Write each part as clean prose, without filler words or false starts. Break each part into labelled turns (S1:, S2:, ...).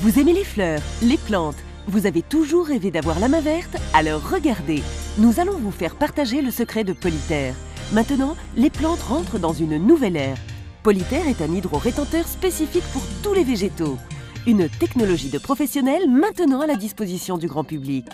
S1: Vous aimez les fleurs, les plantes? Vous avez toujours rêvé d'avoir la main verte? Alors regardez, nous allons vous faire partager le secret de Polyterre. Maintenant, les plantes rentrent dans une nouvelle ère. Polyterre est un hydro-rétenteur spécifique pour tous les végétaux. Une technologie de professionnel maintenant à la disposition du grand public.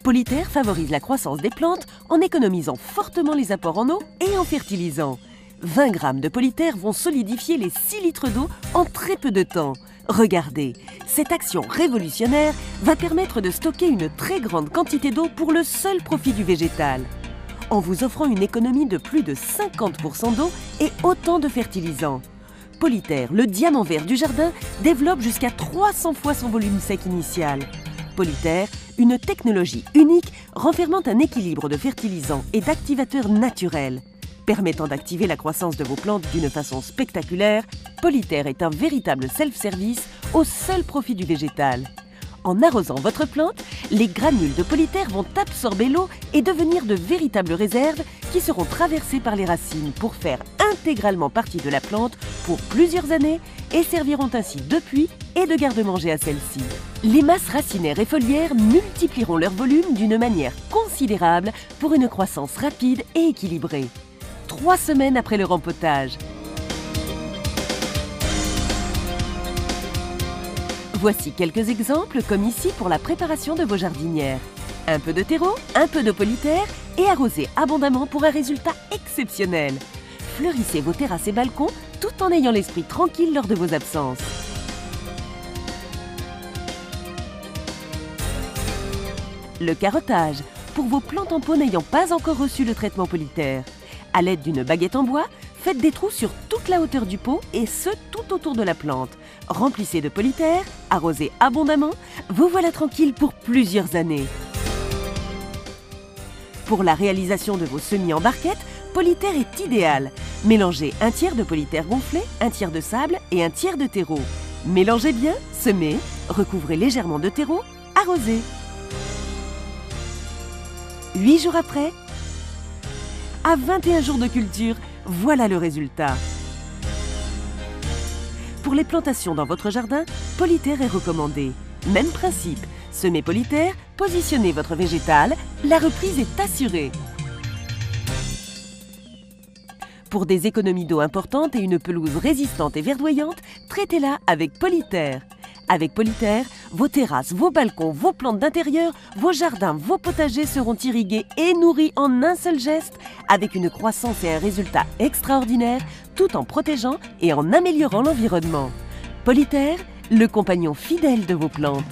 S1: Polyterre favorise la croissance des plantes en économisant fortement les apports en eau et en fertilisant. 20 grammes de Polyterre vont solidifier les 6 litres d'eau en très peu de temps. Regardez, cette action révolutionnaire va permettre de stocker une très grande quantité d'eau pour le seul profit du végétal. En vous offrant une économie de plus de 50% d'eau et autant de fertilisants. Polyterre, le diamant vert du jardin, développe jusqu'à 300 fois son volume sec initial. Polyterre, une technologie unique renfermant un équilibre de fertilisants et d'activateurs naturels. Permettant d'activer la croissance de vos plantes d'une façon spectaculaire, Polyterre est un véritable self-service au seul profit du végétal. En arrosant votre plante, les granules de Polyterre vont absorber l'eau et devenir de véritables réserves qui seront traversées par les racines pour faire intégralement partie de la plante pour plusieurs années et serviront ainsi de puits et de garde-manger à celle-ci. Les masses racinaires et foliaires multiplieront leur volume d'une manière considérable pour une croissance rapide et équilibrée. 3 semaines après le rempotage. Voici quelques exemples comme ici pour la préparation de vos jardinières. Un peu de terreau, un peu de Polyterre et arrosez abondamment pour un résultat exceptionnel. Fleurissez vos terrasses et balcons tout en ayant l'esprit tranquille lors de vos absences. Le carottage, pour vos plantes en pot n'ayant pas encore reçu le traitement Polyterre. À l'aide d'une baguette en bois, faites des trous sur toute la hauteur du pot et ce tout autour de la plante. Remplissez de Polyterre, arrosez abondamment, vous voilà tranquille pour plusieurs années. Pour la réalisation de vos semis en barquette, Polyterre est idéal. Mélangez un tiers de Polyterre gonflé, un tiers de sable et un tiers de terreau. Mélangez bien, semez, recouvrez légèrement de terreau, arrosez. 8 jours après, à 21 jours de culture, voilà le résultat. Pour les plantations dans votre jardin, Polyterre est recommandé. Même principe, semez Polyterre, positionnez votre végétal, la reprise est assurée. Pour des économies d'eau importantes et une pelouse résistante et verdoyante, traitez-la avec Polyterre. Avec Polyterre, vos terrasses, vos balcons, vos plantes d'intérieur, vos jardins, vos potagers seront irrigués et nourris en un seul geste avec une croissance et un résultat extraordinaire tout en protégeant et en améliorant l'environnement. Polyterre, le compagnon fidèle de vos plantes.